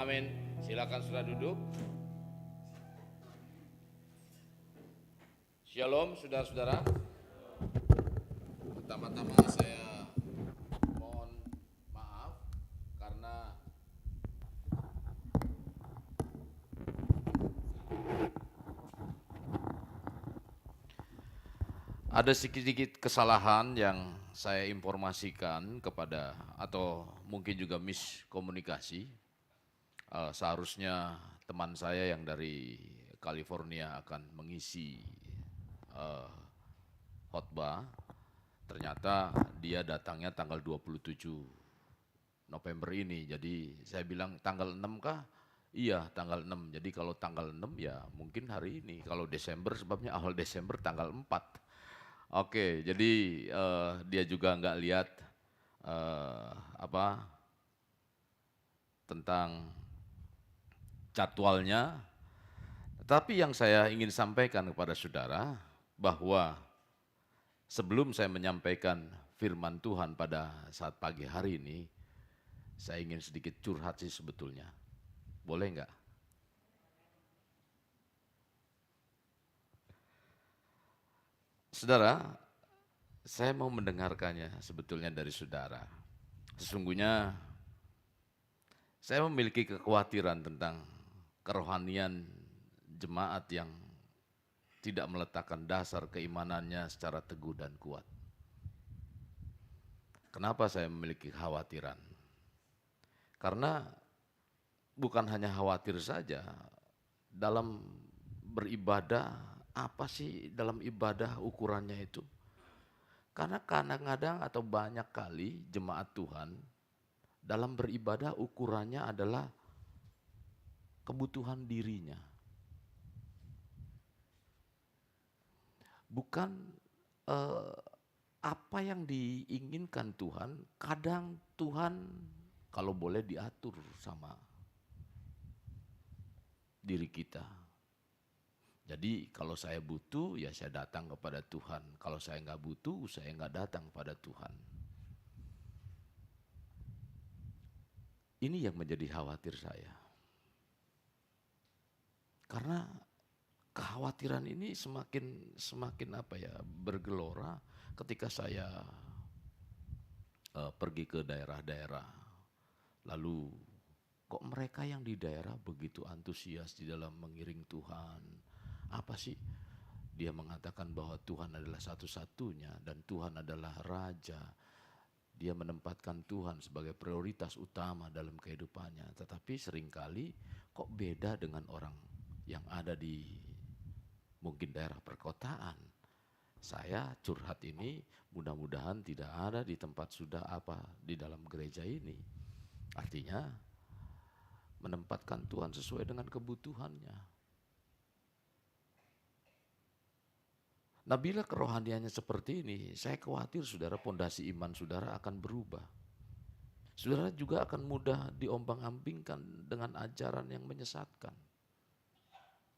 Amin. Silakan sudah duduk. Shalom saudara-saudara. Pertama-tama saya mohon maaf karena ada sedikit kesalahan yang saya informasikan kepada atau mungkin juga miskomunikasi. Seharusnya teman saya yang dari California akan mengisi khotbah. Ternyata dia datangnya tanggal 27 November ini. Jadi saya bilang tanggal 6 kah? Iya tanggal 6. Jadi kalau tanggal 6 ya mungkin hari ini. Kalau Desember sebabnya awal Desember tanggal 4. Oke, jadi dia juga nggak lihat apa tentang jadwalnya. Tapi yang saya ingin sampaikan kepada saudara bahwa sebelum saya menyampaikan firman Tuhan pada saat pagi hari ini, saya ingin sedikit curhat sih sebetulnya. Boleh nggak? Saudara, saya mau mendengarkannya sebetulnya dari saudara. Sesungguhnya saya memiliki kekhawatiran tentang kerohanian jemaat yang tidak meletakkan dasar keimanannya secara teguh dan kuat. Kenapa saya memiliki kekhawatiran? Karena bukan hanya khawatir saja, dalam beribadah, apa sih dalam ibadah ukurannya itu? Karena kadang-kadang atau banyak kali jemaat Tuhan dalam beribadah ukurannya adalah kebutuhan dirinya. Bukan eh, apa yang diinginkan Tuhan, kadang Tuhan kalau boleh diatur sama diri kita. Jadi kalau saya butuh ya saya datang kepada Tuhan. Kalau saya nggak butuh saya nggak datang kepada Tuhan. Ini yang menjadi khawatir saya. Karena kekhawatiran ini semakin apa ya bergelora ketika saya pergi ke daerah-daerah. Lalu kok mereka yang di daerah begitu antusias di dalam mengiring Tuhan? Apa sih? Dia mengatakan bahwa Tuhan adalah satu-satunya dan Tuhan adalah Raja. Dia menempatkan Tuhan sebagai prioritas utama dalam kehidupannya. Tetapi seringkali kok beda dengan orang yang ada di mungkin daerah perkotaan. Saya curhat ini mudah-mudahan tidak ada di tempat sudah apa di dalam gereja ini. Artinya menempatkan Tuhan sesuai dengan kebutuhannya. Nah bila kerohaniannya seperti ini, saya khawatir saudara pondasi iman saudara akan berubah. Saudara juga akan mudah diombang-ambingkan dengan ajaran yang menyesatkan.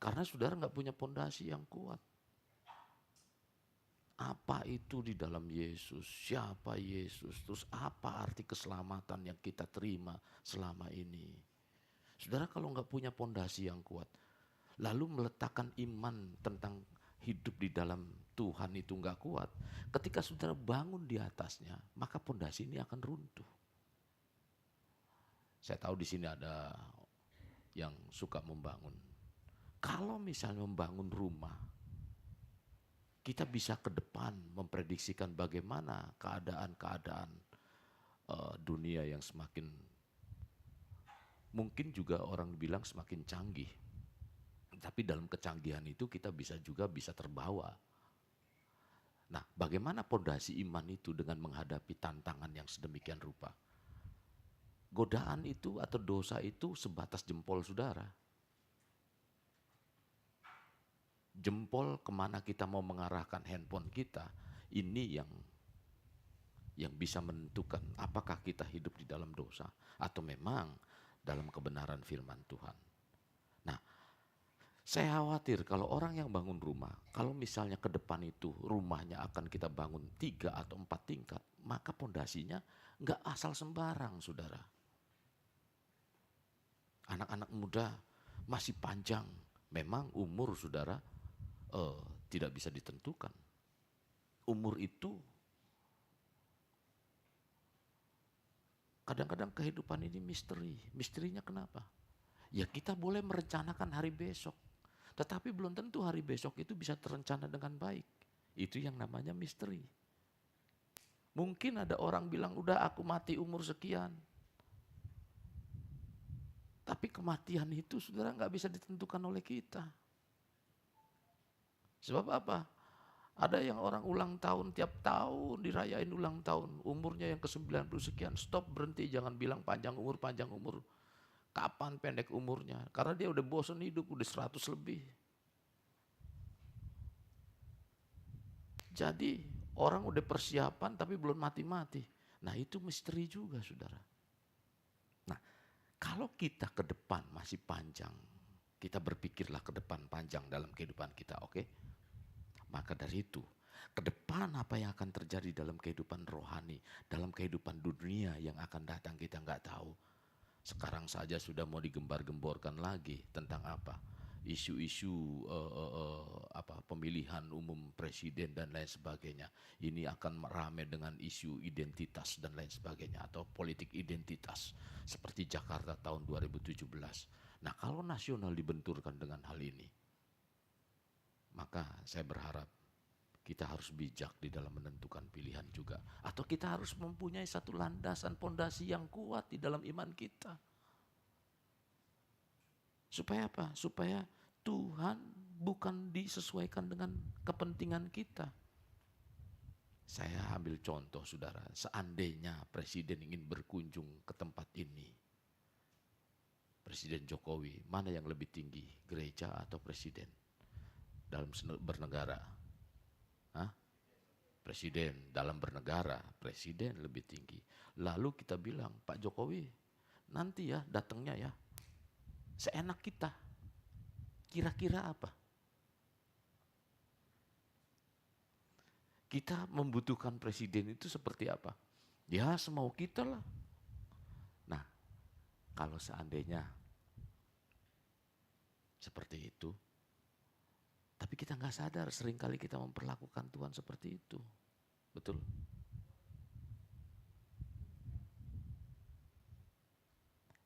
Karena saudara nggak punya pondasi yang kuat. Apa itu di dalam Yesus? Siapa Yesus? Terus apa arti keselamatan yang kita terima selama ini? Saudara kalau nggak punya pondasi yang kuat, lalu meletakkan iman tentang hidup di dalam Tuhan itu nggak kuat, ketika saudara bangun di atasnya, maka pondasi ini akan runtuh. Saya tahu di sini ada yang suka membangun. Kalau misalnya membangun rumah, kita bisa ke depan memprediksikan bagaimana keadaan-keadaan dunia yang semakin, mungkin juga orang bilang semakin canggih. Tapi dalam kecanggihan itu kita bisa terbawa. Nah, bagaimana pondasi iman itu dengan menghadapi tantangan yang sedemikian rupa? Godaan itu atau dosa itu sebatas jempol saudara. Jempol kemana kita mau mengarahkan handphone kita, ini yang bisa menentukan apakah kita hidup di dalam dosa atau memang dalam kebenaran firman Tuhan. Nah, saya khawatir kalau orang yang bangun rumah, kalau misalnya ke depan itu rumahnya akan kita bangun 3 atau 4 tingkat, maka pondasinya nggak asal sembarang saudara. Anak-anak muda masih panjang. Memang umur saudara tidak bisa ditentukan. Umur itu kadang-kadang kehidupan ini misteri. Misterinya kenapa? Ya kita boleh merencanakan hari besok. Tetapi belum tentu hari besok itu bisa terencana dengan baik. Itu yang namanya misteri. Mungkin ada orang bilang, udah aku mati umur sekian. Tapi kematian itu saudara gak bisa ditentukan oleh kita. Sebab apa? Ada yang orang ulang tahun, tiap tahun dirayain ulang tahun. Umurnya yang ke-90 sekian, stop, berhenti. Jangan bilang panjang umur, panjang umur. Kapan pendek umurnya? Karena dia udah bosan hidup, udah 100 lebih. Jadi orang udah persiapan tapi belum mati-mati. Nah itu misteri juga saudara. Nah kalau kita ke depan masih panjang, kita berpikirlah ke depan panjang dalam kehidupan kita, oke? Maka dari itu, ke depan apa yang akan terjadi dalam kehidupan rohani, dalam kehidupan dunia yang akan datang kita nggak tahu. Sekarang saja sudah mau digembar-gemborkan lagi tentang apa? Isu-isu pemilihan umum presiden dan lain sebagainya. Ini akan ramai dengan isu identitas dan lain sebagainya atau politik identitas seperti Jakarta tahun 2017. Nah, kalau nasional dibenturkan dengan hal ini, maka saya berharap kita harus bijak di dalam menentukan pilihan juga. Atau kita harus mempunyai satu landasan pondasi yang kuat di dalam iman kita. Supaya apa? Supaya Tuhan bukan disesuaikan dengan kepentingan kita. Saya ambil contoh saudara, seandainya presiden ingin berkunjung ke tempat ini. Presiden Jokowi, mana yang lebih tinggi, gereja atau presiden? Dalam bernegara. Hah? Presiden, dalam bernegara, presiden lebih tinggi. Lalu kita bilang, Pak Jokowi, nanti ya datangnya ya, seenak kita. Kira-kira apa? Kita membutuhkan presiden itu seperti apa? Ya semau kita lah. Nah, kalau seandainya seperti itu, tapi kita nggak sadar seringkali kita memperlakukan Tuhan seperti itu. Betul?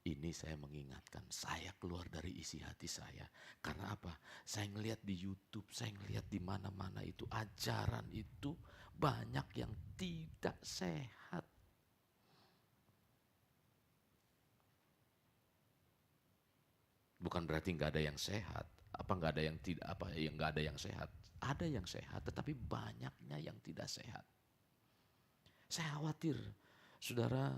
Ini saya mengingatkan, saya keluar dari isi hati saya. Karena apa? Saya ngelihat di YouTube, saya ngelihat di mana-mana itu ajaran itu banyak yang tidak sehat. Bukan berarti nggak ada yang sehat. Apa nggak ada yang tidak? Apa yang nggak ada yang sehat? Ada yang sehat, tetapi banyaknya yang tidak sehat. Saya khawatir, saudara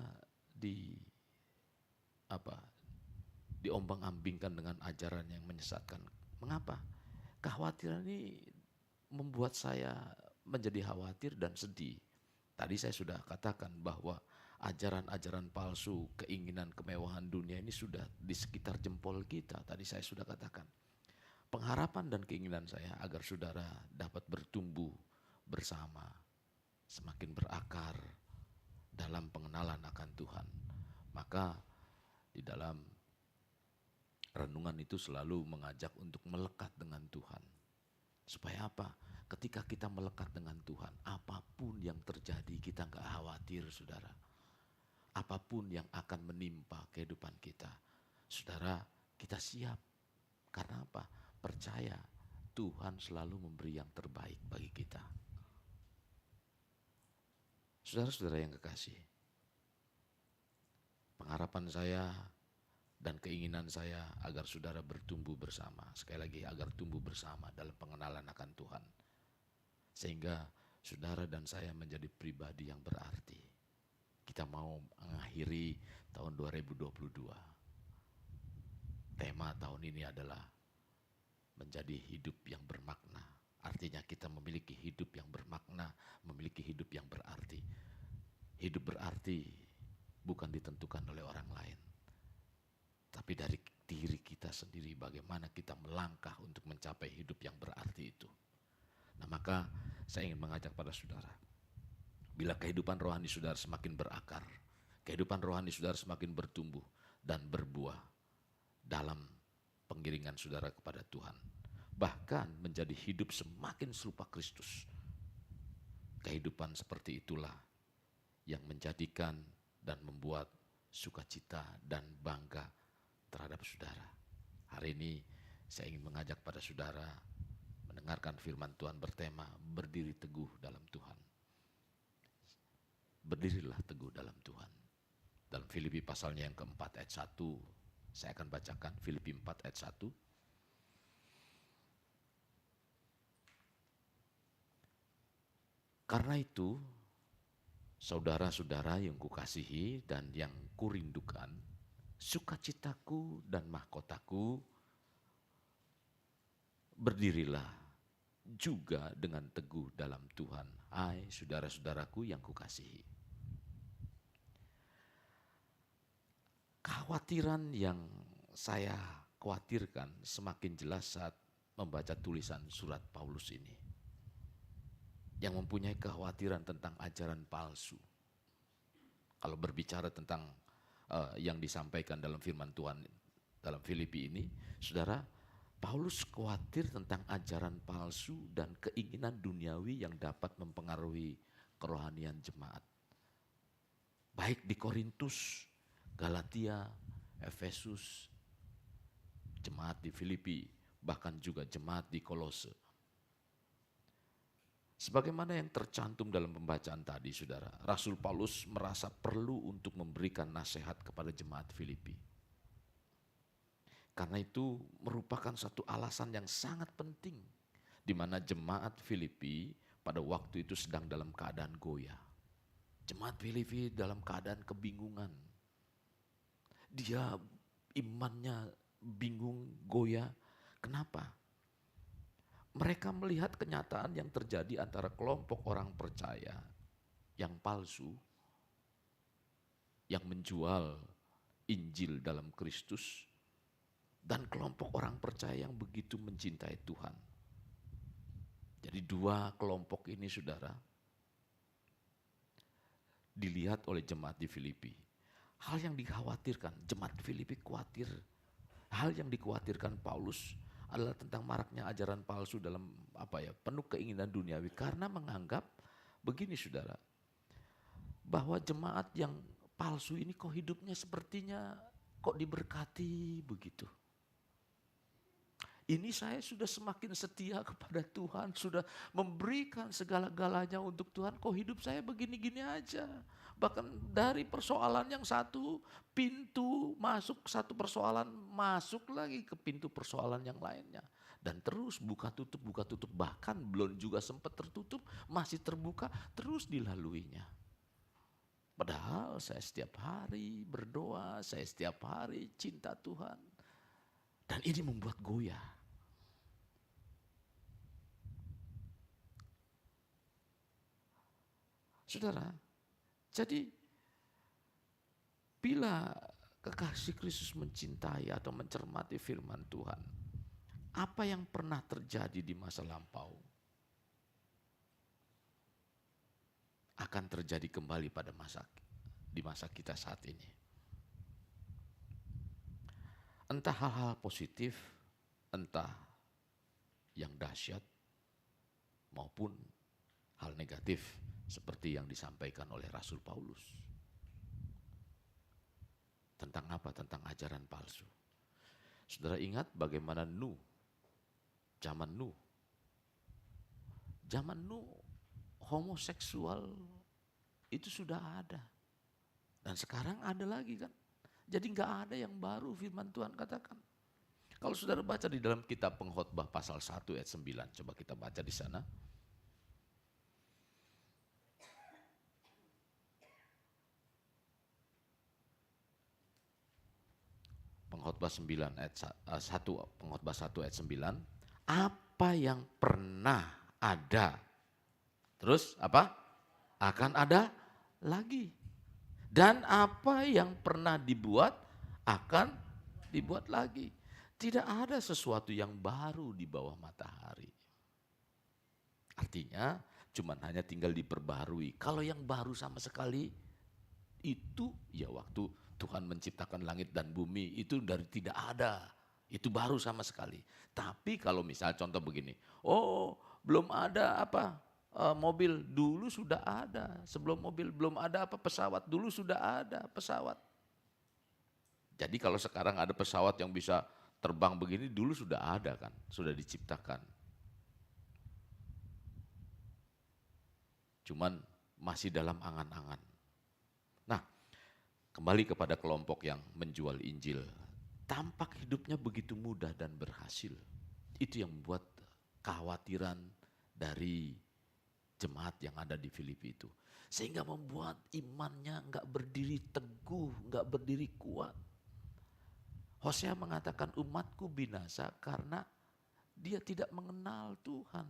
diombang-ambingkan dengan ajaran yang menyesatkan. Mengapa? Kekhawatiran ini membuat saya menjadi khawatir dan sedih. Tadi saya sudah katakan bahwa ajaran-ajaran palsu, keinginan kemewahan dunia ini sudah di sekitar jempol kita. Tadi saya sudah katakan. Pengharapan dan keinginan saya agar saudara dapat bertumbuh bersama, semakin berakar dalam pengenalan akan Tuhan. Maka di dalam renungan itu selalu mengajak untuk melekat dengan Tuhan. Supaya apa? Ketika kita melekat dengan Tuhan, apapun yang terjadi kita gak khawatir saudara. Apapun yang akan menimpa kehidupan kita, saudara kita siap. Karena apa? Percaya Tuhan selalu memberi yang terbaik bagi kita. Saudara-saudara yang kekasih, pengharapan saya dan keinginan saya agar saudara bertumbuh bersama. Sekali lagi, agar tumbuh bersama dalam pengenalan akan Tuhan. Sehingga saudara dan saya menjadi pribadi yang berarti. Kita mau mengakhiri tahun 2022. Tema tahun ini adalah menjadi hidup yang bermakna. Artinya kita memiliki hidup yang bermakna, memiliki hidup yang berarti. Hidup berarti bukan ditentukan oleh orang lain, tapi dari diri kita sendiri, bagaimana kita melangkah untuk mencapai hidup yang berarti itu. Nah, maka saya ingin mengajak pada saudara, bila kehidupan rohani saudara semakin berakar, kehidupan rohani saudara semakin bertumbuh dan berbuah, dalam pengiringan saudara kepada Tuhan. Bahkan menjadi hidup semakin serupa Kristus. Kehidupan seperti itulah yang menjadikan dan membuat sukacita dan bangga terhadap saudara. Hari ini saya ingin mengajak pada saudara mendengarkan firman Tuhan bertema berdiri teguh dalam Tuhan. Berdirilah teguh dalam Tuhan. Dalam Filipi pasalnya yang keempat ayat 1, saya akan bacakan Filipi 4 ayat 1. Karena itu, saudara-saudara yang kukasihi dan yang kurindukan, sukacitaku dan mahkotaku, berdirilah juga dengan teguh dalam Tuhan, hai saudara-saudaraku yang kukasihi. Kekhawatiran yang saya khawatirkan semakin jelas saat membaca tulisan surat Paulus ini. Yang mempunyai kekhawatiran tentang ajaran palsu. Kalau berbicara tentang yang disampaikan dalam firman Tuhan dalam Filipi ini, saudara, Paulus khawatir tentang ajaran palsu dan keinginan duniawi yang dapat mempengaruhi kerohanian jemaat. Baik di Korintus, Galatia, Efesus, jemaat di Filipi, bahkan juga jemaat di Kolose. Sebagaimana yang tercantum dalam pembacaan tadi, saudara, Rasul Paulus merasa perlu untuk memberikan nasihat kepada jemaat Filipi. Karena itu merupakan satu alasan yang sangat penting, di mana jemaat Filipi pada waktu itu sedang dalam keadaan goyah. Jemaat Filipi dalam keadaan kebingungan. Dia imannya bingung, goyah. Kenapa? Mereka melihat kenyataan yang terjadi antara kelompok orang percaya yang palsu, yang menjual Injil dalam Kristus, dan kelompok orang percaya yang begitu mencintai Tuhan. Jadi dua kelompok ini, saudara, dilihat oleh jemaat di Filipi. Hal yang dikhawatirkan, jemaat Filipi khawatir, hal yang dikhawatirkan Paulus adalah tentang maraknya ajaran palsu dalam penuh keinginan duniawi, karena menganggap begini, saudara, bahwa jemaat yang palsu ini kok hidupnya sepertinya kok diberkati begitu. Ini saya sudah semakin setia kepada Tuhan, sudah memberikan segala-galanya untuk Tuhan, kok hidup saya begini-gini aja. Bahkan dari persoalan yang satu, pintu masuk satu persoalan, masuk lagi ke pintu persoalan yang lainnya. Dan terus buka tutup, bahkan belum juga sempat tertutup, masih terbuka, terus dilaluinya. Padahal saya setiap hari berdoa, saya setiap hari cinta Tuhan. Dan ini membuat goyah. Saudara, jadi bila kekasih Kristus mencintai atau mencermati firman Tuhan, apa yang pernah terjadi di masa lampau akan terjadi kembali pada di masa kita saat ini. Entah hal-hal positif, entah yang dahsyat, maupun hal negatif seperti yang disampaikan oleh Rasul Paulus. Tentang apa? Tentang ajaran palsu. Saudara ingat bagaimana zaman Nuh, homoseksual itu sudah ada. Dan sekarang ada lagi kan. Jadi nggak ada yang baru, firman Tuhan katakan. Kalau saudara baca di dalam kitab Pengkhotbah pasal 1 ayat 9, coba kita baca di sana. Pengkhotbah 9 ayat 1, Pengkhotbah 1 ayat 9. Apa yang pernah ada, terus apa? Akan ada lagi. Dan apa yang pernah dibuat akan dibuat lagi. Tidak ada sesuatu yang baru di bawah matahari. Artinya cuman hanya tinggal diperbarui. Kalau yang baru sama sekali itu ya waktu Tuhan menciptakan langit dan bumi itu dari tidak ada. Itu baru sama sekali. Tapi kalau misal contoh begini, oh belum ada apa mobil, dulu sudah ada. Sebelum mobil belum ada apa pesawat, dulu sudah ada pesawat. Jadi kalau sekarang ada pesawat yang bisa terbang begini, dulu sudah ada kan, sudah diciptakan. Cuman masih dalam angan-angan. Nah, kembali kepada kelompok yang menjual Injil. Tampak hidupnya begitu mudah dan berhasil. Itu yang membuat kekhawatiran dari jemaat yang ada di Filipi itu. Sehingga membuat imannya enggak berdiri teguh, enggak berdiri kuat. Hosea mengatakan umatku binasa karena dia tidak mengenal Tuhan.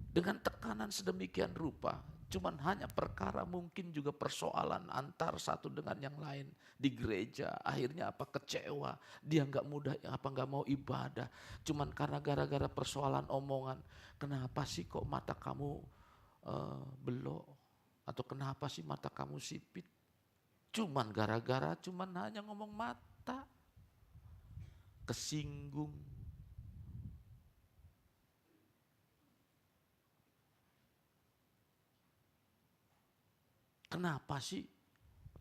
Dengan tekanan sedemikian rupa, cuman hanya perkara mungkin juga persoalan antar satu dengan yang lain di gereja. Akhirnya apa kecewa, dia nggak mudah, apa nggak mau ibadah. Cuman karena gara-gara persoalan omongan, kenapa sih kok mata kamu belok? Atau kenapa sih mata kamu sipit? Cuman gara-gara, cuman hanya ngomong mata, kesinggung. Kenapa sih?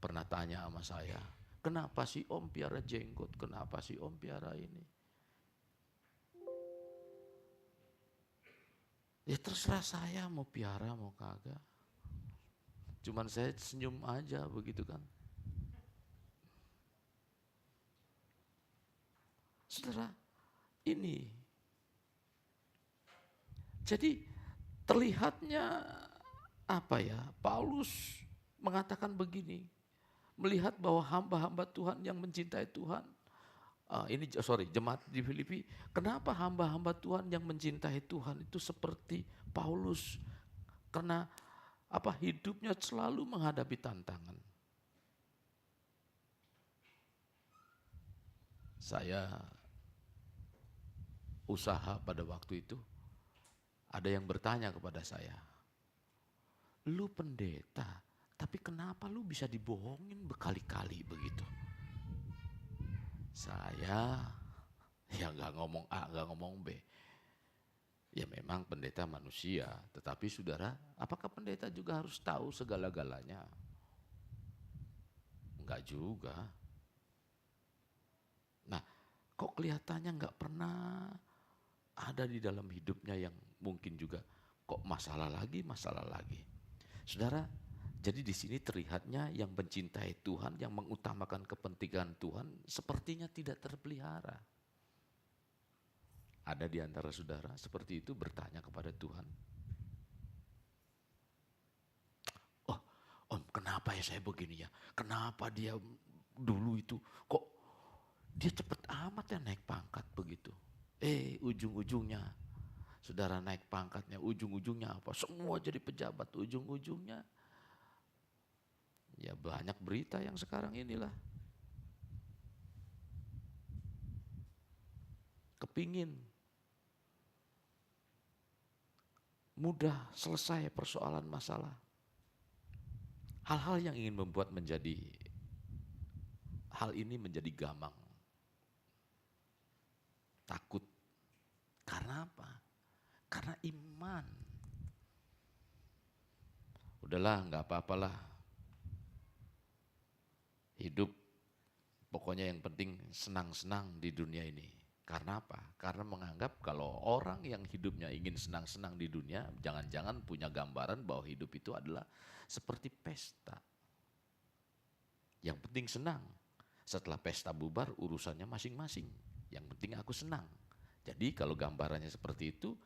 Pernah tanya sama saya, kenapa sih om piara jenggot, kenapa sih om piara ini? Ya terserah saya mau piara mau kagak. Cuman saya senyum aja begitu kan. Saudara, ini. Jadi terlihatnya apa ya, Paulus mengatakan begini, melihat bahwa hamba-hamba Tuhan yang mencintai Tuhan, jemaat di Filipi, kenapa hamba-hamba Tuhan yang mencintai Tuhan itu seperti Paulus? Karena apa hidupnya selalu menghadapi tantangan. Saya usaha pada waktu itu, ada yang bertanya kepada saya, lu pendeta, tapi kenapa lu bisa dibohongin berkali-kali begitu? Saya ya nggak ngomong A, nggak ngomong B. Ya memang pendeta manusia, tetapi saudara, apakah pendeta juga harus tahu segala-galanya? Enggak juga. Nah, kok kelihatannya nggak pernah ada di dalam hidupnya yang mungkin juga kok masalah lagi. Saudara, jadi di sini terlihatnya yang mencintai Tuhan, yang mengutamakan kepentingan Tuhan, sepertinya tidak terpelihara. Ada di antara saudara seperti itu bertanya kepada Tuhan, oh om kenapa ya saya begini ya, kenapa dia dulu itu kok dia cepet amat ya naik pangkat begitu. Ujung-ujungnya saudara naik pangkatnya, ujung-ujungnya apa? Semua jadi pejabat, ujung-ujungnya ya banyak berita yang sekarang inilah. Kepingin mudah selesai persoalan masalah. Hal-hal yang ingin membuat hal ini menjadi gamang. Takut. Karena apa? Karena iman. Udahlah, nggak apa-apalah. Hidup pokoknya yang penting senang-senang di dunia ini. Karena apa? Karena menganggap kalau orang yang hidupnya ingin senang-senang di dunia, jangan-jangan punya gambaran bahwa hidup itu adalah seperti pesta. Yang penting senang. Setelah pesta bubar urusannya masing-masing. Yang penting aku senang. Jadi kalau gambarannya seperti itu,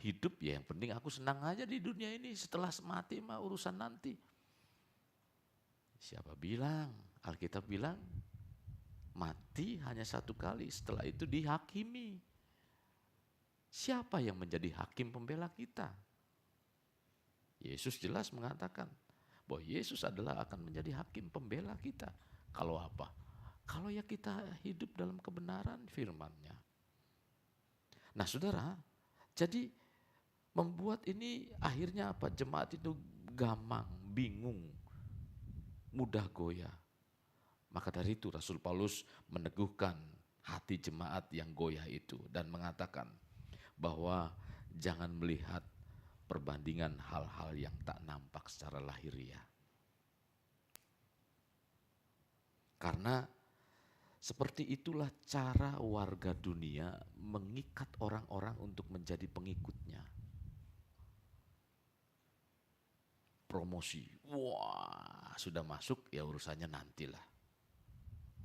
hidup ya yang penting aku senang aja di dunia ini. Setelah mati mah urusan nanti. Siapa bilang? Alkitab bilang mati hanya satu kali, setelah itu dihakimi. Siapa yang menjadi hakim pembela kita? Yesus jelas mengatakan bahwa Yesus adalah akan menjadi hakim pembela kita. Kalau apa? Kalau ya kita hidup dalam kebenaran firman-Nya. Nah saudara, jadi membuat ini akhirnya apa? Jemaat itu gamang, bingung, mudah goyah. Maka dari itu Rasul Paulus meneguhkan hati jemaat yang goyah itu dan mengatakan bahwa jangan melihat perbandingan hal-hal yang tak nampak secara lahiriah. Karena seperti itulah cara warga dunia mengikat orang-orang untuk menjadi pengikutnya. Promosi, wah sudah masuk ya urusannya nantilah.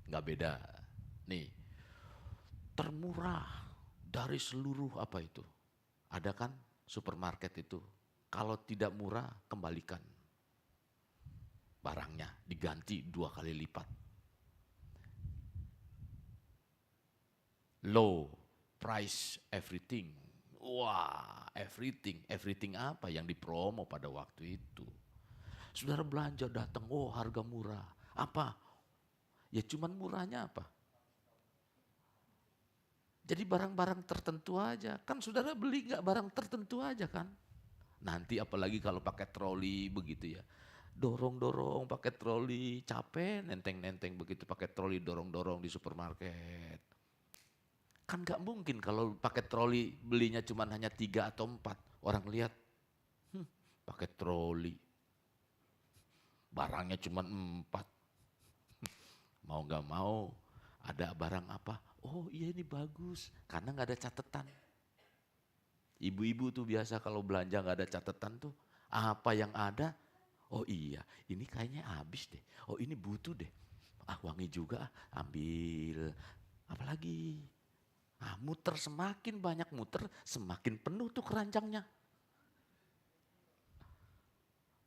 Nggak beda, nih termurah dari seluruh apa itu. Ada kan supermarket itu, kalau tidak murah kembalikan barangnya, diganti 2 kali lipat. Low price everything. Wah, everything apa yang dipromo pada waktu itu. Saudara belanja datang, oh harga murah. Apa? Ya cuman murahnya apa? Jadi barang-barang tertentu aja. Kan saudara beli gak barang tertentu aja kan? Nanti apalagi kalau pakai troli begitu ya. Dorong-dorong pakai troli, capek nenteng-nenteng begitu pakai troli dorong-dorong di supermarket. Kan gak mungkin kalau pakai troli belinya cuma hanya 3 atau 4. Orang lihat, pakai troli. Barangnya cuma 4. Mau gak mau ada barang apa? Oh iya ini bagus, karena gak ada catatan. Ibu-ibu tuh biasa kalau belanja gak ada catatan tuh, apa yang ada? Oh iya, ini kayaknya habis deh. Oh ini butuh deh. Ah wangi juga, ambil. Apalagi? Muter semakin banyak muter, semakin penuh tuh keranjangnya.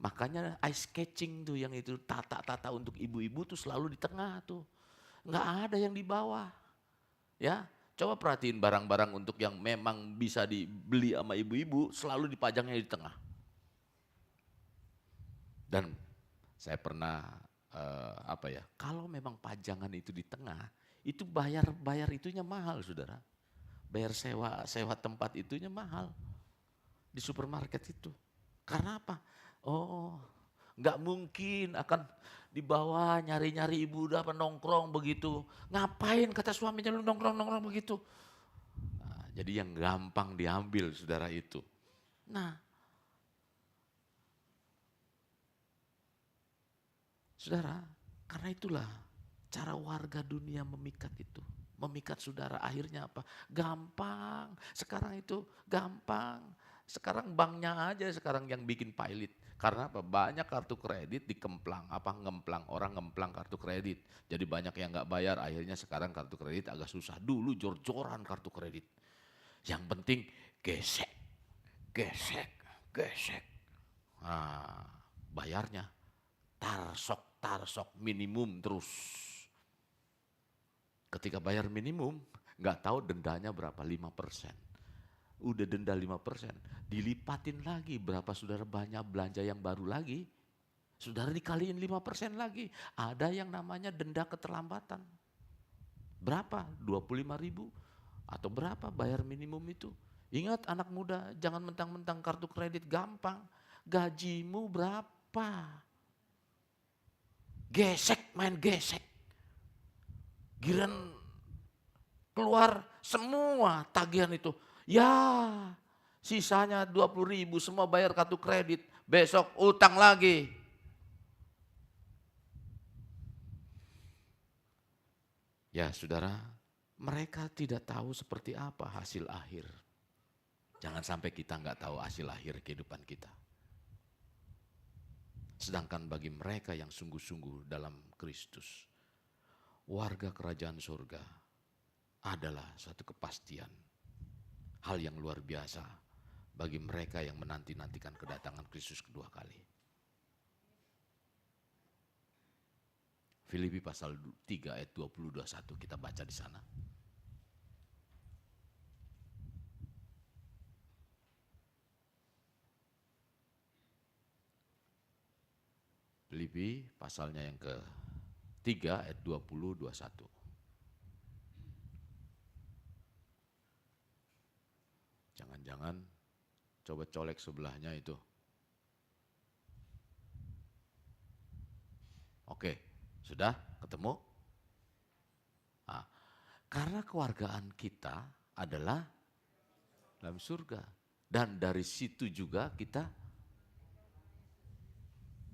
Makanya ice catching tuh yang itu tata-tata untuk ibu-ibu tuh selalu di tengah tuh. Nggak ada yang di bawah. Ya, coba perhatiin barang-barang untuk yang memang bisa dibeli sama ibu-ibu selalu dipajangnya di tengah. Dan saya pernah kalau memang pajangan itu di tengah, itu bayar itunya mahal, saudara. Bayar sewa tempat itunya mahal di supermarket itu. Karena apa? Oh, nggak mungkin akan di bawah nyari-nyari ibu udah nongkrong begitu. Ngapain kata suaminya lu nongkrong begitu? Nah, jadi yang gampang diambil saudara itu. Nah, saudara, karena itulah cara warga dunia memikat itu. Memikat saudara akhirnya apa? Gampang. Sekarang itu gampang. Sekarang banknya aja sekarang yang bikin pilot. Karena apa? Banyak kartu kredit dikemplang. Ngemplang. Orang ngemplang kartu kredit. Jadi banyak yang gak bayar. Akhirnya sekarang kartu kredit agak susah. Dulu jor-joran kartu kredit. Yang penting gesek. Nah, bayarnya tarsok minimum terus. Ketika bayar minimum, nggak tahu dendanya berapa, 5%. Udah denda 5%, dilipatin lagi berapa saudara banyak belanja yang baru lagi. Saudara dikaliin 5% lagi. Ada yang namanya denda keterlambatan. Berapa? 25.000 atau berapa bayar minimum itu. Ingat anak muda, jangan mentang-mentang kartu kredit gampang. Gajimu berapa? Main gesek. Giran keluar semua tagihan itu. Ya sisanya 20.000 semua bayar kartu kredit. Besok utang lagi. Ya saudara, mereka tidak tahu seperti apa hasil akhir. Jangan sampai kita nggak tahu hasil akhir kehidupan kita. Sedangkan bagi mereka yang sungguh-sungguh dalam Kristus, warga kerajaan surga adalah suatu kepastian. Hal yang luar biasa bagi mereka yang menanti-nantikan kedatangan Kristus kedua kali. Filipi pasal 3 ayat 20-21 kita baca di sana. Filipi pasalnya yang ke-3 ayat 20-21. Jangan-jangan coba colek sebelahnya itu. Oke, sudah ketemu? Nah, karena kewargaan kita adalah dalam surga. Dan dari situ juga kita,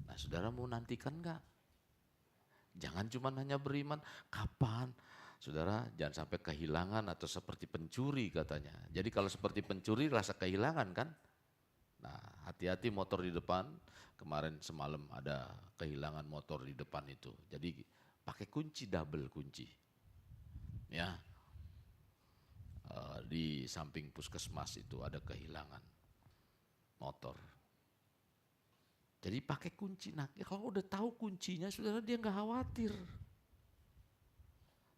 nah saudara mau nantikan enggak? Jangan cuma hanya beriman, kapan? Saudara jangan sampai kehilangan atau seperti pencuri katanya. Jadi kalau seperti pencuri rasa kehilangan kan? Nah hati-hati motor di depan, kemarin semalam ada kehilangan motor di depan itu. Jadi pakai kunci, double kunci. Ya, di samping puskesmas itu ada kehilangan motor. Jadi pakai kunci. Nah, kalau udah tahu kuncinya, saudara dia nggak khawatir.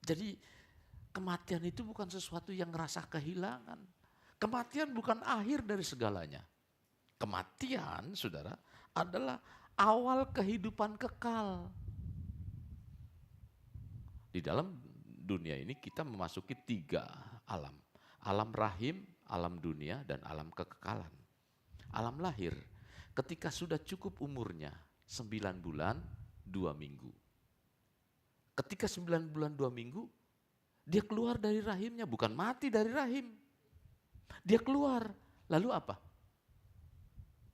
Jadi kematian itu bukan sesuatu yang ngerasa kehilangan. Kematian bukan akhir dari segalanya. Kematian, saudara, adalah awal kehidupan kekal. Di dalam dunia ini kita memasuki 3 alam. Alam rahim, alam dunia, dan alam kekekalan. Alam lahir, ketika sudah cukup umurnya 9 bulan 2 minggu. Ketika 9 bulan 2 minggu, dia keluar dari rahimnya, bukan mati dari rahim. Dia keluar, lalu apa?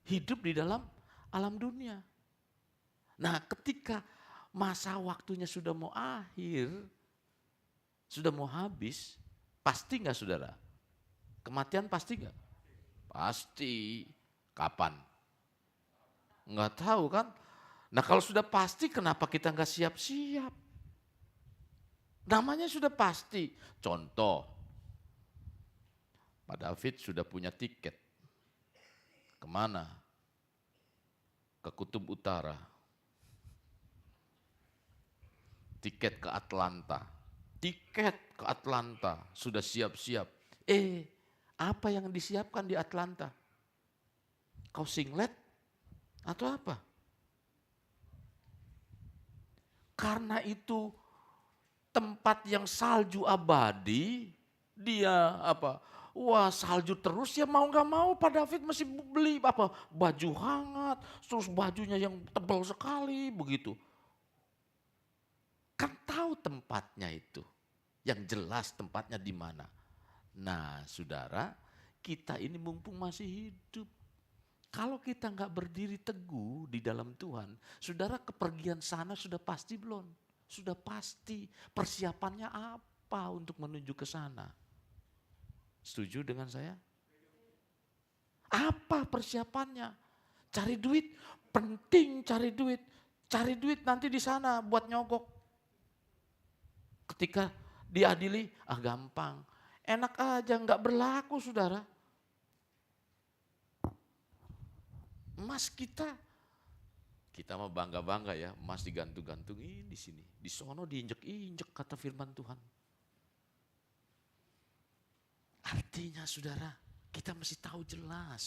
Hidup di dalam alam dunia. Nah ketika masa waktunya sudah mau akhir, sudah mau habis, pasti nggak saudara? Kematian pasti nggak? Pasti. Kapan? Nggak tahu kan? Nah kalau sudah pasti kenapa kita nggak siap-siap? Namanya sudah pasti. Contoh, Pak David sudah punya tiket. Kemana? Ke Kutub Utara. Tiket ke Atlanta. Tiket ke Atlanta, sudah siap-siap. Apa yang disiapkan di Atlanta? Kau singlet atau apa? Karena itu tempat yang salju abadi, dia apa? Wah salju terus ya mau nggak mau Pak David masih beli apa baju hangat, terus bajunya yang tebal sekali begitu. Kan tahu tempatnya itu, yang jelas tempatnya di mana. Nah saudara, kita ini mumpung masih hidup. Kalau kita nggak berdiri teguh di dalam Tuhan, saudara kepergian sana sudah pasti belum? Sudah pasti. Persiapannya apa untuk menuju ke sana? Setuju dengan saya? Apa persiapannya? Cari duit, penting cari duit. Cari duit nanti di sana buat nyogok. Ketika diadili, gampang. Enak aja, nggak berlaku saudara. Emas kita mah bangga-bangga ya, emas digantung-gantungin di sini. Di sono diinjek-injek kata firman Tuhan. Artinya saudara, kita mesti tahu jelas.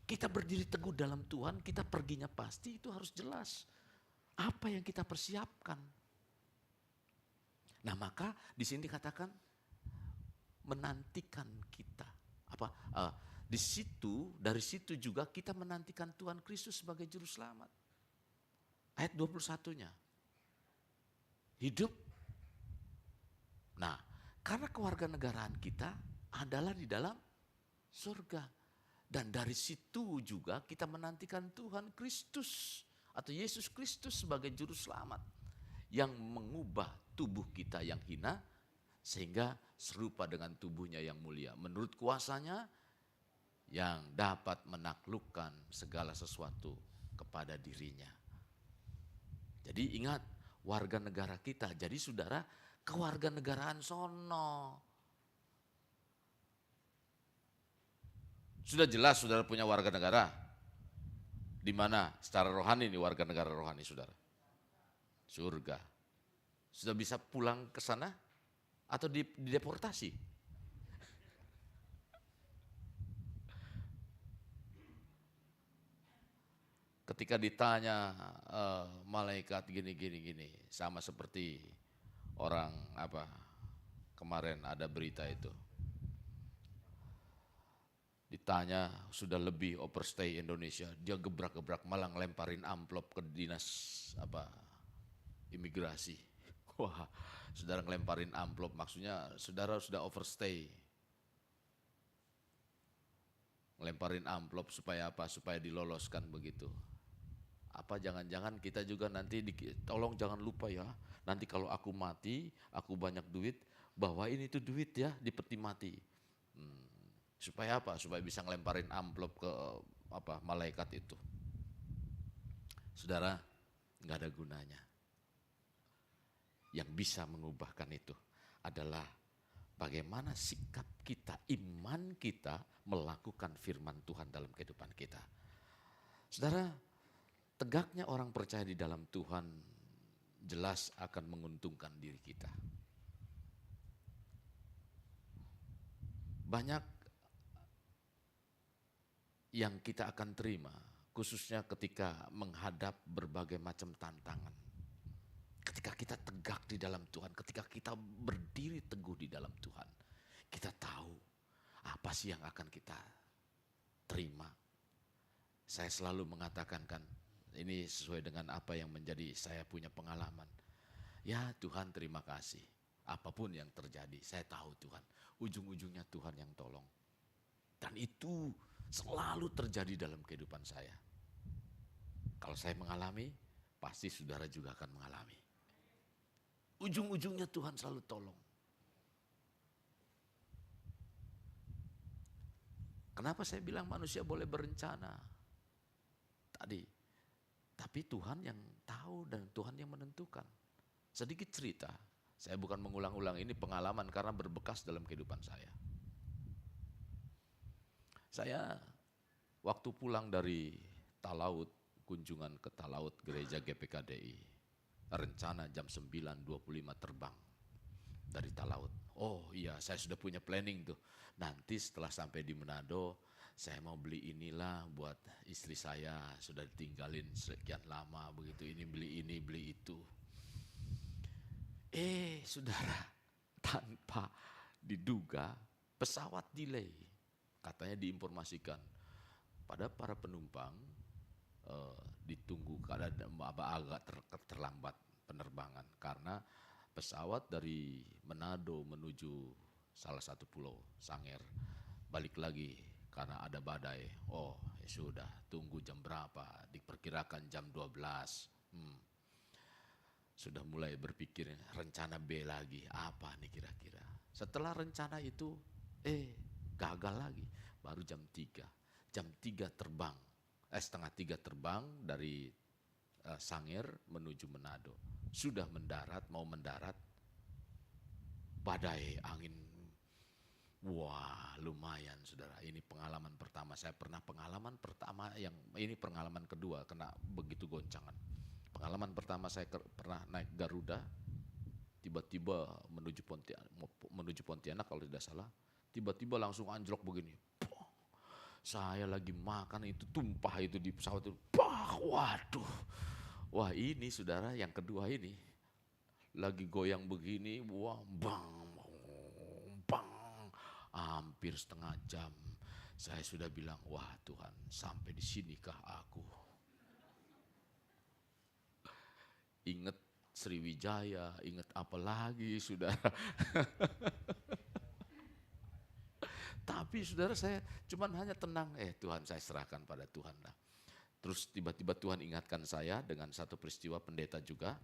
Kita berdiri teguh dalam Tuhan, kita perginya pasti itu harus jelas. Apa yang kita persiapkan. Nah maka di sini dikatakan menantikan kita. Dari situ juga kita menantikan Tuhan Kristus sebagai juru selamat. Ayat 21-nya. Hidup. Nah, karena kewarganegaraan kita adalah di dalam surga. Dan dari situ juga kita menantikan Tuhan Kristus atau Yesus Kristus sebagai juru selamat yang mengubah tubuh kita yang hina sehingga serupa dengan tubuhnya yang mulia. Menurut kuasanya yang dapat menaklukkan segala sesuatu kepada dirinya. Jadi ingat, warga negara kita. Jadi saudara, kewarganegaraan sono. Sudah jelas saudara punya warga negara. Di mana secara rohani nih warga negara rohani saudara? Surga. Sudah bisa pulang ke sana atau dideportasi? Ketika ditanya malaikat gini, sama seperti orang kemarin ada berita itu. Ditanya sudah lebih overstay Indonesia, dia gebrak-gebrak malah ngelemparin amplop ke dinas imigrasi. Wah, saudara ngelemparin amplop, maksudnya saudara sudah overstay. Ngelemparin amplop supaya apa? Supaya diloloskan begitu. Apa jangan-jangan kita juga nanti, tolong jangan lupa ya, nanti kalau aku mati, aku banyak duit, bawain itu duit ya di peti mati. Supaya apa? Supaya bisa ngelemparin amplop ke malaikat itu. Saudara, nggak ada gunanya. Yang bisa mengubahkan itu adalah bagaimana sikap kita, iman kita melakukan firman Tuhan dalam kehidupan kita. Saudara, tegaknya orang percaya di dalam Tuhan jelas akan menguntungkan diri kita. Banyak yang kita akan terima, khususnya ketika menghadap berbagai macam tantangan. Ketika kita tegak di dalam Tuhan, ketika kita berdiri teguh di dalam Tuhan, kita tahu apa sih yang akan kita terima. Saya selalu mengatakan kan, ini sesuai dengan apa yang menjadi saya punya pengalaman. Ya Tuhan, terima kasih. Apapun yang terjadi, saya tahu Tuhan. Ujung-ujungnya Tuhan yang tolong. Dan itu selalu terjadi dalam kehidupan saya. Kalau saya mengalami, pasti saudara juga akan mengalami. Ujung-ujungnya Tuhan selalu tolong. Kenapa saya bilang manusia boleh berencana? Tadi. Tapi Tuhan yang tahu dan Tuhan yang menentukan. Sedikit cerita, saya bukan mengulang-ulang, ini pengalaman karena berbekas dalam kehidupan saya. Saya waktu pulang dari Talaut, kunjungan ke Talaut gereja GPKDI, rencana jam 9.25 terbang dari Talaut. Oh iya, saya sudah punya planning tuh. Nanti setelah sampai di Manado, saya mau beli inilah buat istri saya, sudah ditinggalin sekian lama begitu, ini, beli itu. Saudara, tanpa diduga pesawat delay. Katanya diinformasikan pada para penumpang, ditunggu agak terlambat penerbangan karena pesawat dari Manado menuju salah satu pulau Sangihe balik lagi karena ada badai. Oh ya sudah, tunggu jam berapa, diperkirakan jam 12. Sudah mulai berpikir rencana B lagi, apa nih kira-kira. Setelah rencana itu, gagal lagi, baru jam 3. Jam 3 terbang, setengah 3 terbang dari Sangihe menuju Manado. Sudah mau mendarat, badai, angin. Wah lumayan saudara, ini pengalaman pertama. Saya pernah pengalaman pertama, ini pengalaman kedua kena begitu goncangan. Pengalaman pertama saya pernah naik Garuda, tiba-tiba menuju Pontianak kalau tidak salah, tiba-tiba langsung anjlok begini. Saya lagi makan itu tumpah itu di pesawat itu. Waduh, wah ini saudara yang kedua ini lagi goyang begini, wah bang, hampir setengah jam. Saya sudah bilang, wah Tuhan, sampai di sinikah aku? Ingat Sriwijaya, ingat apa lagi saudara. Tapi saudara, saya cuman hanya tenang, Tuhan, saya serahkan pada Tuhan lah. Terus tiba-tiba Tuhan ingatkan saya dengan satu peristiwa pendeta juga.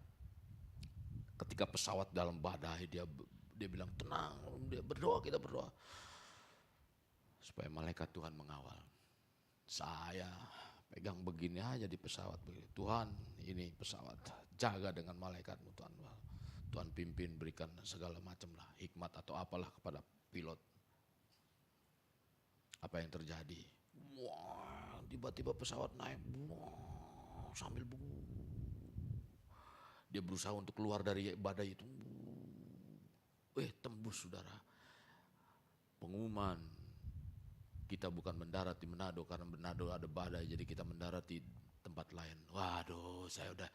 Ketika pesawat dalam badai, dia bilang tenang, dia berdoa, kita berdoa. Supaya malaikat Tuhan mengawal. Saya pegang begini aja di pesawat. Tuhan, ini pesawat, jaga dengan malaikatmu Tuhan. Tuhan pimpin, berikan segala macam lah, hikmat atau apalah kepada pilot. Apa yang terjadi? Wah, tiba-tiba pesawat naik, wah, sambil dia berusaha untuk keluar dari badai itu. Tembus saudara. Pengumuman, kita bukan mendarat di Manado karena Manado ada badai, jadi kita mendarat di tempat lain. Waduh, saya udah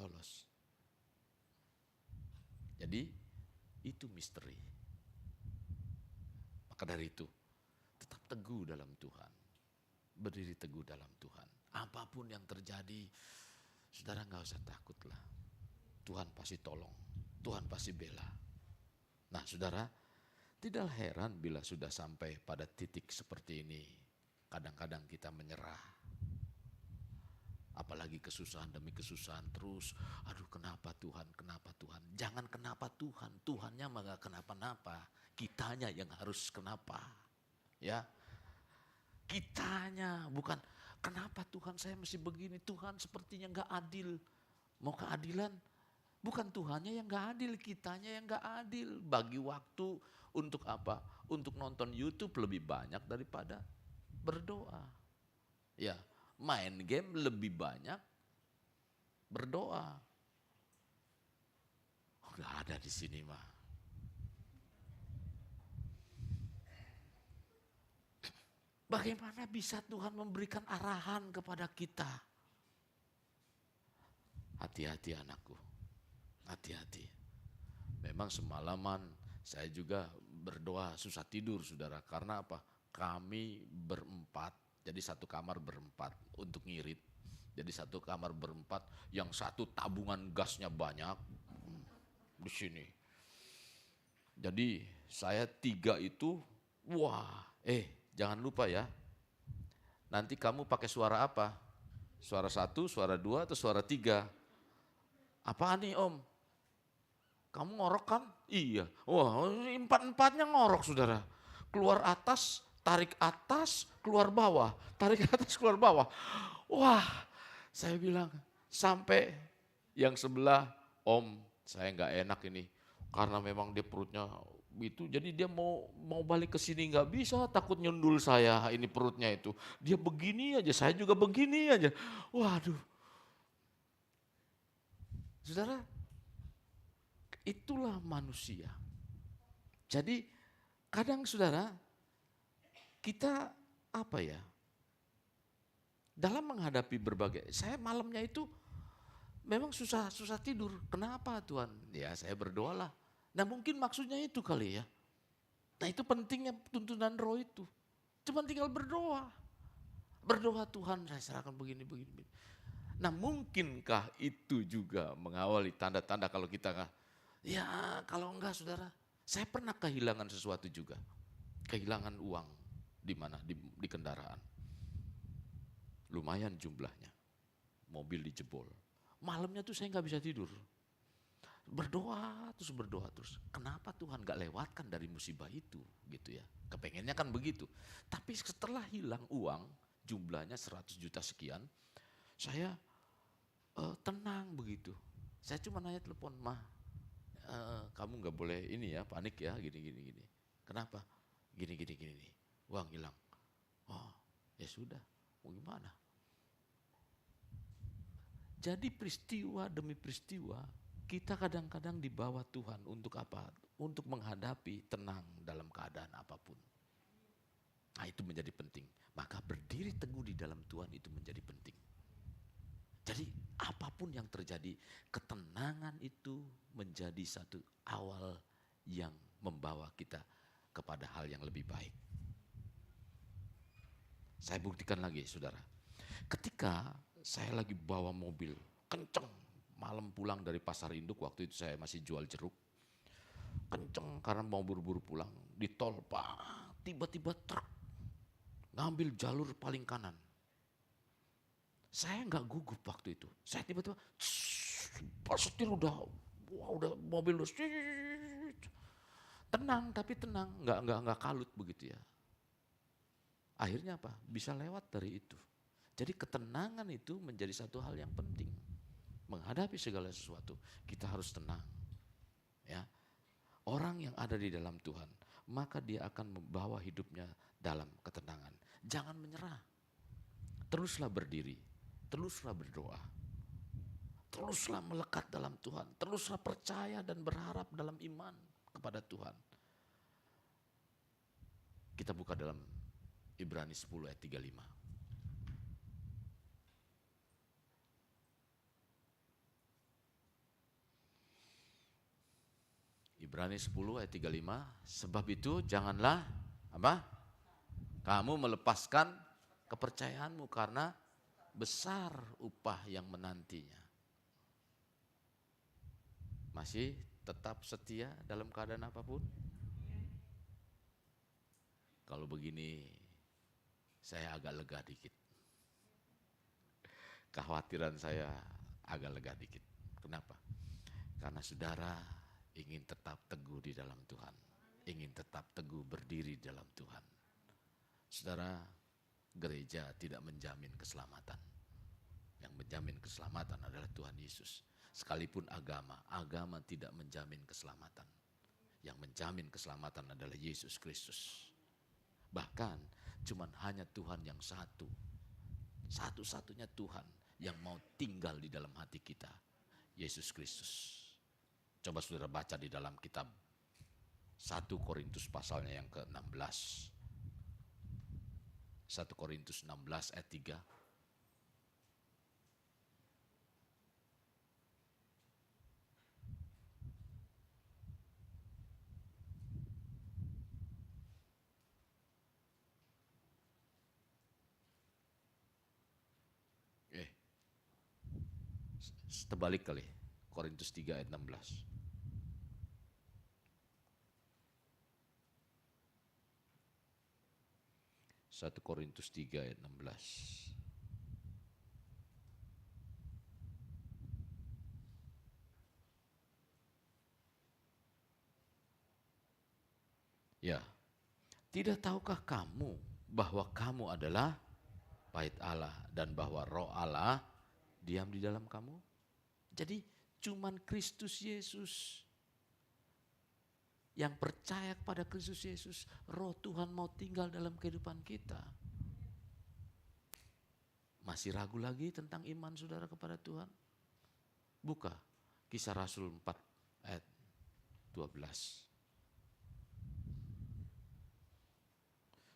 lolos. Jadi itu misteri. Maka dari itu, tetap teguh dalam Tuhan. Berdiri teguh dalam Tuhan. Apapun yang terjadi, Saudara nggak usah takut lah. Tuhan pasti tolong, Tuhan pasti bela. Nah saudara, tidak heran bila sudah sampai pada titik seperti ini. Kadang-kadang kita menyerah. Apalagi kesusahan demi kesusahan terus. Aduh kenapa Tuhan, kenapa Tuhan. Jangan kenapa Tuhan, Tuhannya mah gak kenapa-napa. Kitanya yang harus kenapa. Ya, kitanya bukan kenapa Tuhan saya mesti begini. Tuhan sepertinya gak adil. Mau keadilan? Bukan Tuhannya yang gak adil, kitanya yang gak adil. Bagi waktu untuk apa? Untuk nonton YouTube lebih banyak daripada berdoa. Ya, main game lebih banyak berdoa. Gak ada di sini mah. Bagaimana bisa Tuhan memberikan arahan kepada kita? Hati-hati anakku, hati-hati. Memang semalaman saya juga berdoa susah tidur saudara. Karena apa? Kami berempat, jadi satu kamar berempat untuk ngirit. Jadi satu kamar berempat, yang satu tabungan gasnya banyak di sini. Jadi saya 3 itu, wah, jangan lupa ya. Nanti kamu pakai suara apa? Suara 1, suara 2, atau suara 3? Apaan nih Om? Kamu ngorok kan? Iya. Wah, 4-4-nya ngorok saudara. Keluar atas, tarik atas, keluar bawah. Tarik atas, keluar bawah. Wah, saya bilang sampai yang sebelah, Om saya nggak enak ini. Karena memang dia perutnya itu, jadi dia mau balik ke sini nggak bisa, takut nyundul saya ini perutnya itu. Dia begini aja, saya juga begini aja. Waduh. Saudara, itulah manusia. Jadi kadang saudara, kita apa ya, dalam menghadapi berbagai, saya malamnya itu memang susah tidur. Kenapa Tuhan? Ya saya berdoalah. Nah mungkin maksudnya itu kali ya. Nah itu pentingnya tuntunan roh itu. Cuma tinggal berdoa. Berdoa Tuhan saya serahkan begini. Nah mungkinkah itu juga mengawali tanda-tanda kalau kita nggak, ya kalau enggak saudara, saya pernah kehilangan sesuatu juga. Kehilangan uang di mana? Di kendaraan. Lumayan jumlahnya. Mobil dijebol. Malamnya tuh saya nggak bisa tidur. Berdoa terus. Kenapa Tuhan gak lewatkan dari musibah itu gitu ya. Kepengennya kan begitu. Tapi setelah hilang uang jumlahnya 100 juta sekian, saya tenang begitu. Saya cuma nanya telepon, "Mah, kamu gak boleh ini ya, panik ya, gini. Kenapa? Gini. Uang hilang." Oh ya sudah, mau gimana? Jadi peristiwa demi peristiwa, kita kadang-kadang dibawa Tuhan untuk apa? Untuk menghadapi tenang dalam keadaan apapun. Nah itu menjadi penting. Maka berdiri teguh di dalam Tuhan itu menjadi penting. Jadi apapun yang terjadi, ketenangan itu menjadi satu awal yang membawa kita kepada hal yang lebih baik. Saya buktikan lagi saudara. Ketika saya lagi bawa mobil, kenceng. Malam pulang dari pasar induk, waktu itu saya masih jual jeruk. Kenceng karena mau buru-buru pulang. Di tol, Pak, tiba-tiba truk ngambil jalur paling kanan. Saya nggak gugup waktu itu. Saya tiba-tiba, setir udah mobil udah tenang, tapi tenang, nggak kalut begitu ya. Akhirnya apa? Bisa lewat dari itu. Jadi ketenangan itu menjadi satu hal yang penting. Menghadapi segala sesuatu, kita harus tenang. Ya. Orang yang ada di dalam Tuhan, maka dia akan membawa hidupnya dalam ketenangan. Jangan menyerah. Teruslah berdiri, teruslah berdoa. Teruslah melekat dalam Tuhan, teruslah percaya dan berharap dalam iman kepada Tuhan. Kita buka dalam Ibrani 10 ayat 35. Ibrani 10 ayat 35, sebab itu janganlah apa? Kamu melepaskan kepercayaanmu karena besar upah yang menantinya. Masih tetap setia dalam keadaan apapun? Kalau begini, saya agak lega dikit. Kekhawatiran saya agak lega dikit. Kenapa? Karena saudara ingin tetap teguh di dalam Tuhan. Ingin tetap teguh berdiri di dalam Tuhan. Saudara, gereja tidak menjamin keselamatan. Yang menjamin keselamatan adalah Tuhan Yesus. Sekalipun agama tidak menjamin keselamatan. Yang menjamin keselamatan adalah Yesus Kristus. Bahkan cuman hanya Tuhan yang satu. Satu-satunya Tuhan yang mau tinggal di dalam hati kita. Yesus Kristus. Coba saudara baca di dalam kitab 1 Korintus pasalnya yang ke-16. 1 Korintus 16 ayat 3. Terbalik kali, Korintus 3 ayat 16. Satu Korintus 3 ayat 16. Ya, tidak tahukah kamu bahwa kamu adalah bait Allah dan bahwa Roh Allah diam di dalam kamu? Jadi cuman Kristus Yesus. Yang percaya kepada Kristus Yesus, Roh Tuhan mau tinggal dalam kehidupan kita. Masih ragu lagi tentang iman saudara kepada Tuhan? Buka Kisah Rasul 4 ayat 12.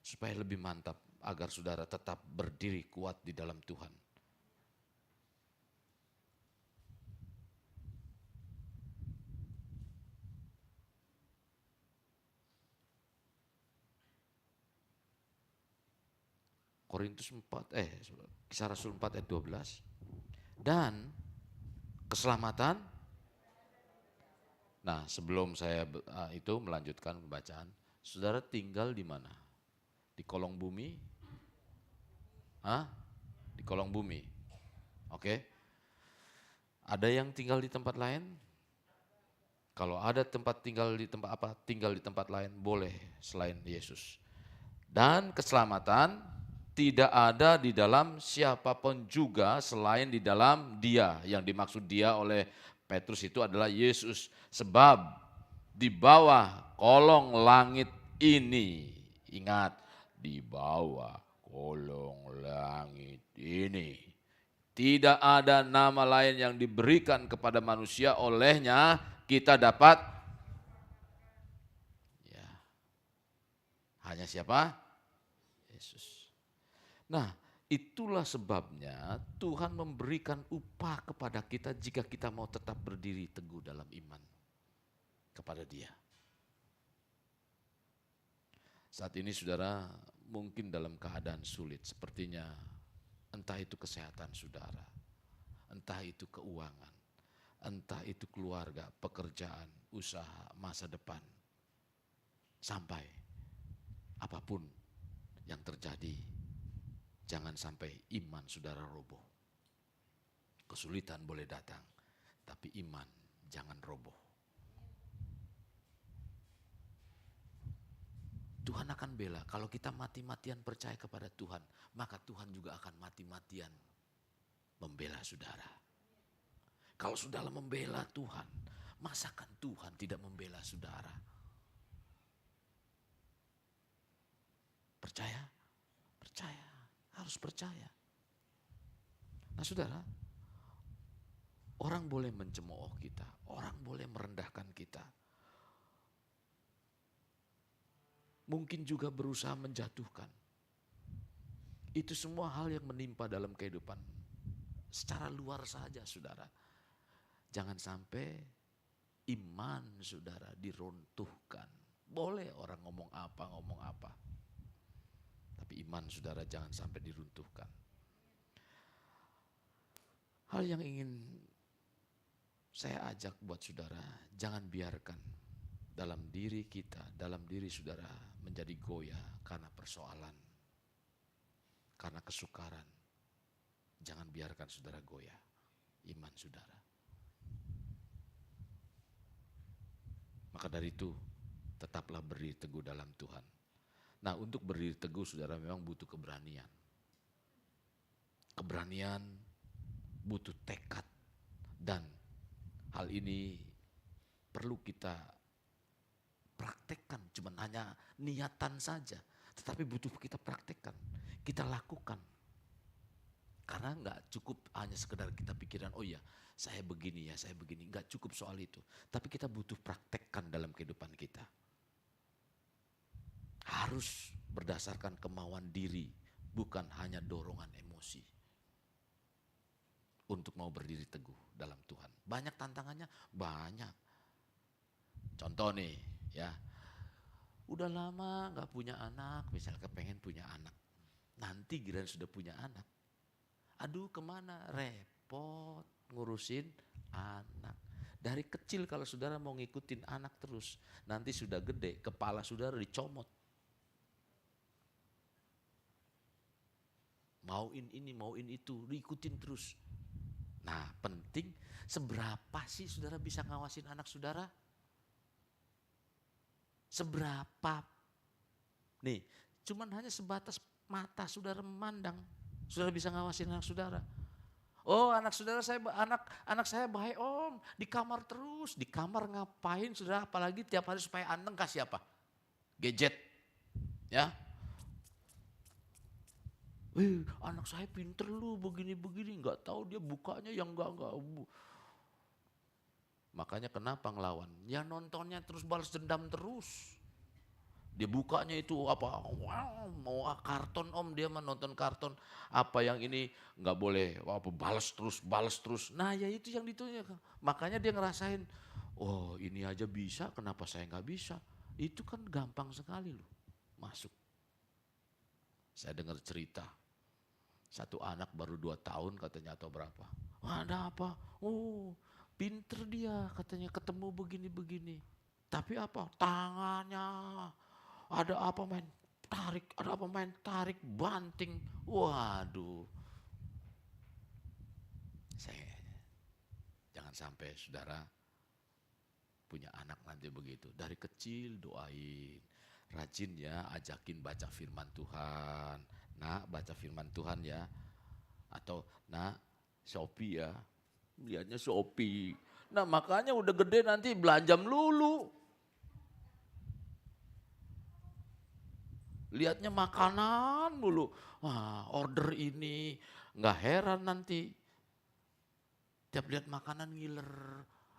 Supaya lebih mantap agar saudara tetap berdiri kuat di dalam Tuhan. Kisah Rasul 4 ayat 12. Dan keselamatan. Nah, sebelum saya itu melanjutkan pembacaan, saudara tinggal di mana? Di kolong bumi? Di kolong bumi. Oke. Ada yang tinggal di tempat lain? Kalau ada tinggal di tempat lain boleh selain Yesus. Dan keselamatan tidak ada di dalam siapapun juga selain di dalam Dia. Yang dimaksud Dia oleh Petrus itu adalah Yesus. Sebab di bawah kolong langit ini, ingat, di bawah kolong langit ini tidak ada nama lain yang diberikan kepada manusia olehnya kita dapat, ya, hanya siapa? Yesus. Nah, itulah sebabnya Tuhan memberikan upah kepada kita jika kita mau tetap berdiri teguh dalam iman kepada Dia. Saat ini saudara mungkin dalam keadaan sulit, sepertinya entah itu kesehatan saudara, entah itu keuangan, entah itu keluarga, pekerjaan, usaha, masa depan. Sampai apapun yang terjadi, jangan sampai iman saudara roboh. Kesulitan boleh datang, tapi iman jangan roboh. Tuhan akan bela. Kalau kita mati-matian percaya kepada Tuhan, maka Tuhan juga akan mati-matian membela saudara. Kalau saudara membela Tuhan, masakan Tuhan tidak membela saudara? Percaya? Percaya. Harus percaya. Nah saudara, orang boleh mencemooh kita, orang boleh merendahkan kita. Mungkin juga berusaha menjatuhkan. Itu semua hal yang menimpa dalam kehidupan. Secara luar saja saudara. Jangan sampai iman saudara diruntuhkan. Boleh orang ngomong apa. Tapi iman saudara jangan sampai diruntuhkan. Hal yang ingin saya ajak buat saudara, jangan biarkan dalam diri kita, dalam diri saudara menjadi goyah karena persoalan, karena kesukaran. Jangan biarkan saudara goyah iman saudara. Maka dari itu, tetaplah berdiri teguh dalam Tuhan. Nah, untuk berdiri teguh saudara memang butuh keberanian. Keberanian, butuh tekad, dan hal ini perlu kita praktekkan, cuman hanya niatan saja, tetapi butuh kita praktekkan, kita lakukan. Karena enggak cukup hanya sekedar kita pikiran, oh ya saya begini ya, saya begini, enggak cukup soal itu. Tapi kita butuh praktekkan dalam kehidupan kita. Harus berdasarkan kemauan diri, bukan hanya dorongan emosi. Untuk mau berdiri teguh dalam Tuhan. Banyak tantangannya, banyak. Contoh nih ya, udah lama gak punya anak, misalnya pengen punya anak. Nanti giliran sudah punya anak, aduh kemana, repot ngurusin anak. Dari kecil kalau saudara mau ngikutin anak terus, nanti sudah gede, kepala saudara dicomot. Mauin ini, mauin itu, diikutin terus. Nah penting, seberapa sih saudara bisa ngawasin anak saudara? Seberapa? Nih, cuman hanya sebatas mata saudara memandang, saudara bisa ngawasin anak saudara. Oh anak saya baik om, di kamar terus, di kamar ngapain saudara? Apalagi tiap hari supaya anteng kasih apa? Gadget, ya. Anak saya pinter lu begini-begini, nggak tahu dia bukanya yang enggak. Makanya kenapa ngelawan? Ya nontonnya terus balas dendam terus. Dia bukanya itu apa? Wow, mau karton om, dia menonton karton. Apa yang ini nggak boleh? Apa balas terus. Nah ya itu yang ditunya. Makanya dia ngerasain, oh ini aja bisa, kenapa saya nggak bisa? Itu kan gampang sekali loh masuk. Saya dengar cerita. Satu anak baru 2 tahun katanya atau berapa. Ada apa? Oh pinter dia katanya ketemu begini-begini. Tapi apa? Tangannya ada apa main tarik, banting. Waduh. Jangan sampai saudara punya anak nanti begitu. Dari kecil doain. Rajin ya ajakin baca firman Tuhan. Nak baca firman Tuhan ya. Atau nak Shopee ya. Lihatnya Shopee. Nah makanya udah gede nanti belanja melulu. Lihatnya makanan mulu. Wah order ini. Nggak heran nanti. Tiap lihat makanan ngiler.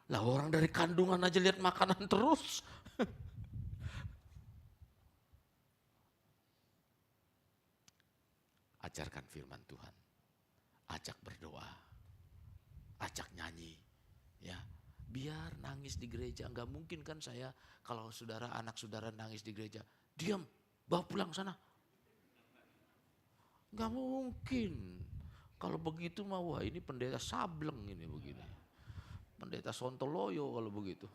Lah orang dari kandungan aja lihat makanan terus. Ajarkan firman Tuhan. Ajak berdoa. Ajak nyanyi. Ya, biar nangis di gereja. Enggak mungkin kan saya kalau saudara anak saudara nangis di gereja, diam, bawa pulang sana. Enggak mungkin. Kalau begitu mah wah ini pendeta sableng ini begini. Pendeta Sontoloyo kalau begitu.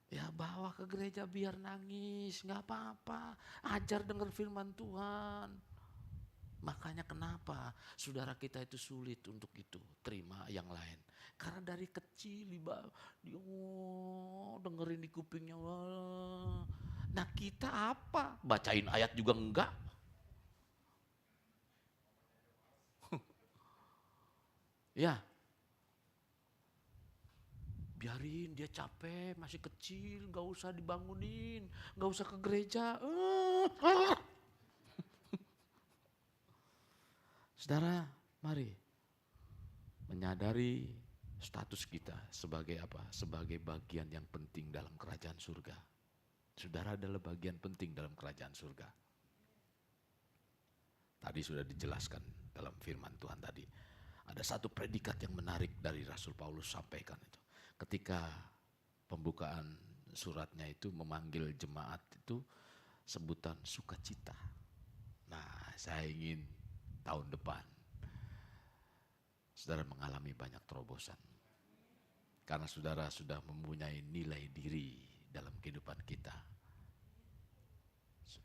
Ya bawa ke gereja biar nangis, enggak apa-apa. Ajar dengar firman Tuhan. Makanya kenapa saudara kita itu sulit untuk itu, terima yang lain. Karena dari kecil dia dengerin di kupingnya. Nah kita apa? Bacain ayat juga enggak. Ya, biarin dia capek, masih kecil, gak usah dibangunin, gak usah ke gereja. Saudara, mari menyadari status kita sebagai apa? Sebagai bagian yang penting dalam kerajaan surga. Saudara adalah bagian penting dalam kerajaan surga. Tadi sudah dijelaskan dalam firman Tuhan tadi. Ada satu predikat yang menarik dari Rasul Paulus sampaikan itu. Ketika pembukaan suratnya itu memanggil jemaat itu sebutan sukacita. Nah, saya ingin tahun depan saudara mengalami banyak terobosan. Karena saudara sudah mempunyai nilai diri dalam kehidupan kita.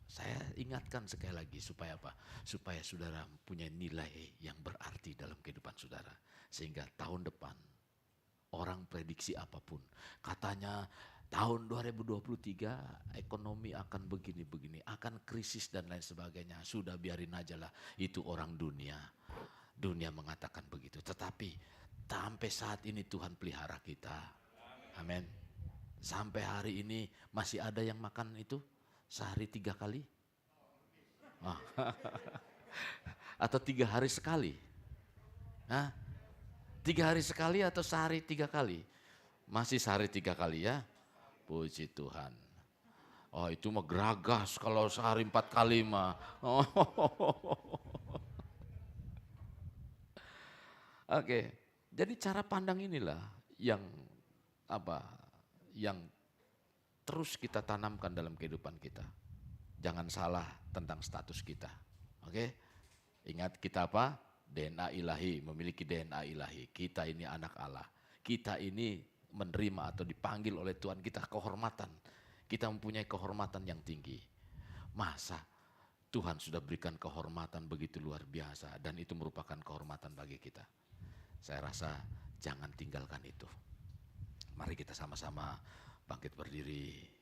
Saya ingatkan sekali lagi supaya apa? Supaya saudara punya nilai yang berarti dalam kehidupan saudara. Sehingga tahun depan, orang prediksi apapun, katanya tahun 2023 ekonomi akan begini-begini, akan krisis dan lain sebagainya. Sudah biarin aja lah, itu orang dunia. Dunia mengatakan begitu. Tetapi sampai saat ini Tuhan pelihara kita. Amin. Sampai hari ini masih ada yang makan itu sehari 3 kali? Oh. Atau 3 hari sekali? Hah? 3 hari sekali atau sehari 3 kali? Masih sehari 3 kali ya? Puji Tuhan. Oh itu mah geragas kalau sehari 4 kali mah. Oh. Oke, jadi cara pandang inilah yang yang terus kita tanamkan dalam kehidupan kita. Jangan salah tentang status kita. Oke? Ingat kita apa? DNA ilahi, memiliki DNA ilahi. Kita ini anak Allah. Kita ini menerima atau dipanggil oleh Tuhan kita kehormatan. Kita mempunyai kehormatan yang tinggi. Masa Tuhan sudah berikan kehormatan begitu luar biasa dan itu merupakan kehormatan bagi kita. Saya rasa jangan tinggalkan itu. Mari kita sama-sama bangkit berdiri.